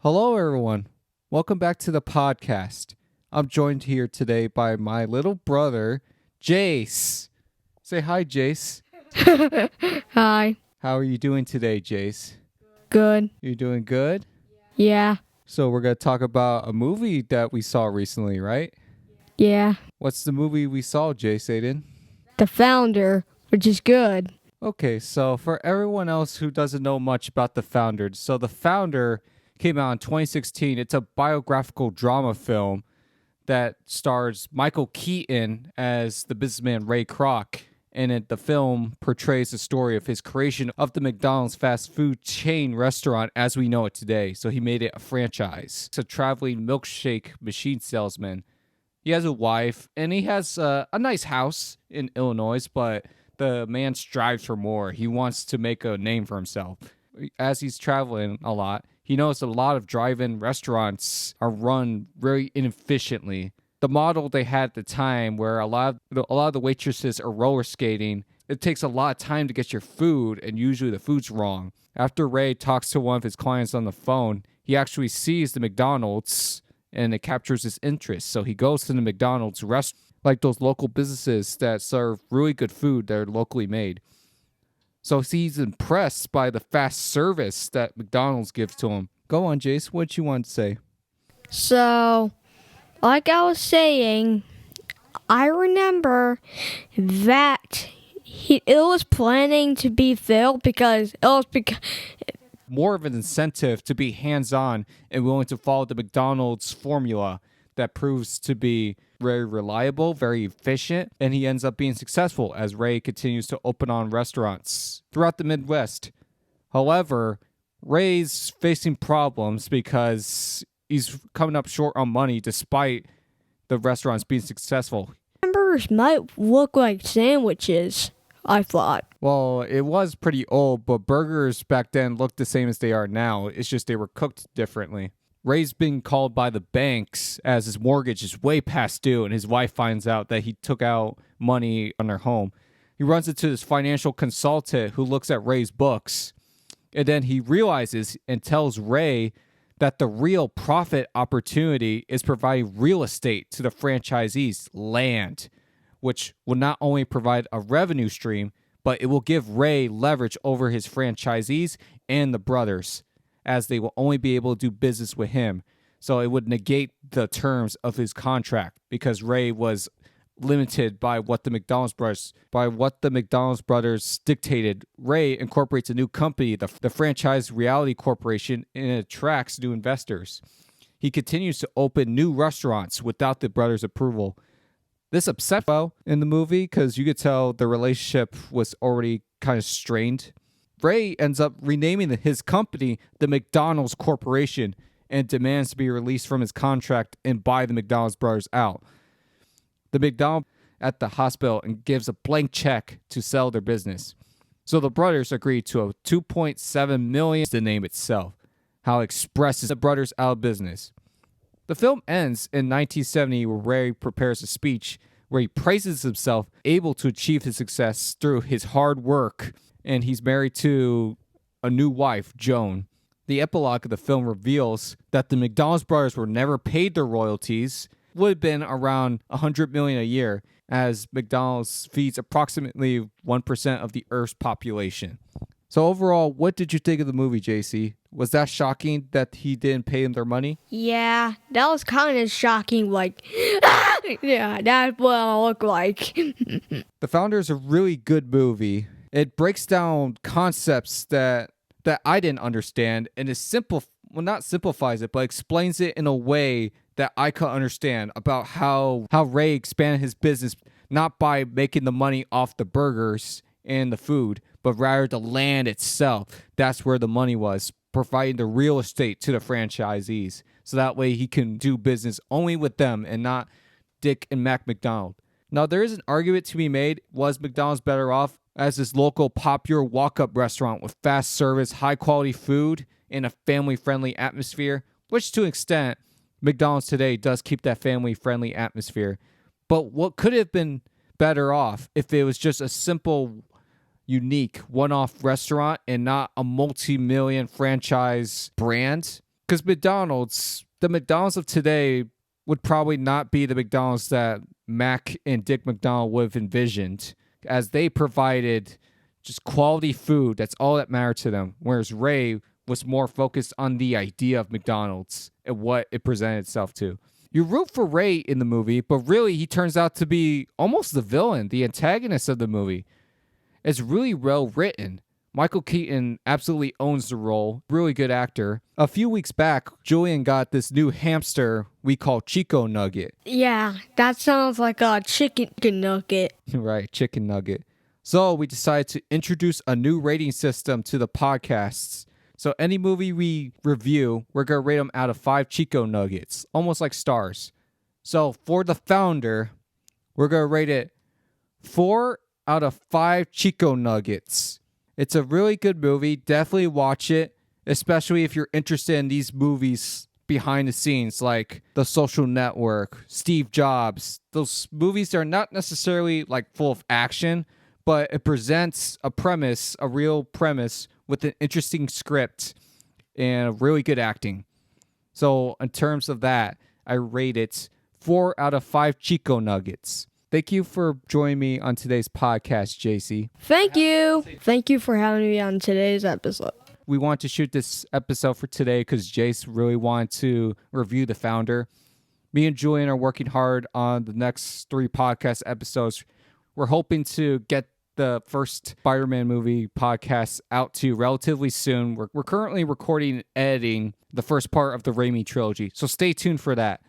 Hello, everyone. Welcome back to the podcast. I'm joined here today by my little brother, Jace. Say hi, Jace. Hi. How are you doing today, Jace? Good. You doing good? Yeah. So we're going to talk about a movie that we saw recently, right? Yeah. What's the movie we saw, Jace Aiden? The Founder, which is good. Okay, so for everyone else who doesn't know much about The Founder, so The Founder came out in 2016. It's a biographical drama film that stars Michael Keaton as the businessman Ray Kroc. And the film portrays the story of his creation of the McDonald's fast food chain restaurant as we know it today. So he made it a franchise. It's a traveling milkshake machine salesman. He has a wife, and he has a nice house in Illinois, but the man strives for more. He wants to make a name for himself. As he's traveling a lot, he knows a lot of drive-in restaurants are run very inefficiently. The model they had at the time, where a lot of the waitresses are roller skating, it takes a lot of time to get your food, and usually the food's wrong. After Ray talks to one of his clients on the phone, he actually sees the McDonald's, and it captures his interest. So he goes to the McDonald's restaurant, like those local businesses that serve really good food that are locally made. So he's impressed by the fast service that McDonald's gives to him. Go on, Jace. What you want to say? So, like I was saying, I remember that it was planning to be filled because More of an incentive to be hands-on and willing to follow the McDonald's formula that proves to be very reliable, very efficient, and he ends up being successful as Ray continues to open on restaurants throughout the Midwest. However, Ray's facing problems because he's coming up short on money despite the restaurants being successful. hamburgers might look like sandwiches, I thought. Well, it was pretty old, but burgers back then looked the same as they are now. It's just they were cooked differently. Ray's being called by the banks as his mortgage is way past due, and his wife finds out that he took out money on their home. He runs into this financial consultant who looks at Ray's books, and then he realizes and tells Ray that the real profit opportunity is providing real estate to the franchisees, land, which will not only provide a revenue stream, but it will give Ray leverage over his franchisees and the brothers, as they will only be able to do business with him. So it would negate the terms of his contract because Ray was limited by what the McDonald's brothers dictated. Ray incorporates a new company, the Franchise Reality Corporation, and it attracts new investors. He continues to open new restaurants without the brothers' approval. This upset well in the movie because you could tell the relationship was already kind of strained. Ray ends up renaming his company the McDonald's Corporation and demands to be released from his contract and buy the McDonald's brothers out. The McDonald's at the hospital and gives a blank check to sell their business. So the brothers agree to a $2.7 million, the name itself, how it expresses the brothers out of business. The film ends in 1970 where Ray prepares a speech where he praises himself able to achieve his success through his hard work, and he's married to a new wife, Joan. The epilogue of the film reveals that the McDonald's brothers were never paid their royalties, would have been around $100 million a year, as McDonald's feeds approximately 1% of the Earth's population. So overall, what did you think of the movie, JC? Was that shocking that he didn't pay them their money? Yeah, that was kind of shocking. Yeah, that's what it looked like. The Founder is a really good movie. It breaks down concepts that I didn't understand, and not simplifies it, but explains it in a way that I could understand about how Ray expanded his business, not by making the money off the burgers and the food, but rather the land itself. That's where the money was, providing the real estate to the franchisees. So that way he can do business only with them and not Dick and Mac McDonald. Now, there is an argument to be made. Was McDonald's better off as this local popular walk-up restaurant with fast service, high-quality food, and a family-friendly atmosphere? Which, to an extent, McDonald's today does keep that family-friendly atmosphere. But what could have been better off if it was just a simple, unique, one-off restaurant and not a multi-million franchise brand? Because the McDonald's of today would probably not be the McDonald's that Mac and Dick McDonald would have envisioned, as they provided just quality food. That's all that mattered to them. Whereas Ray was more focused on the idea of McDonald's and what it presented itself to. You root for Ray in the movie, but really he turns out to be almost the villain, the antagonist of the movie. It's really well written. Michael Keaton absolutely owns the role. Really good actor. A few weeks back, Julian got this new hamster we call Chico Nugget. Yeah, that sounds like a chicken nugget. Right, chicken nugget. So we decided to introduce a new rating system to the podcasts. So any movie we review, we're going to rate them out of 5 Chico Nuggets, almost like stars. So for The Founder, we're going to rate it 4 out of 5 Chico Nuggets. It's a really good movie. Definitely watch it, especially if you're interested in these movies behind the scenes, like The Social Network, Steve Jobs. Those movies are not necessarily like full of action, but it presents a premise, a real premise with an interesting script and really good acting. So in terms of that, I rate it 4 out of 5 Chico Nuggets. Thank you for joining me on today's podcast, Jace. Thank you. Thank you for having me on today's episode. We want to shoot this episode for today because Jace really wanted to review The Founder. Me and Julian are working hard on the next 3 podcast episodes. We're hoping to get the first Spider-Man movie podcast out to you relatively soon. We're currently recording and editing the first part of the Raimi trilogy, so stay tuned for that.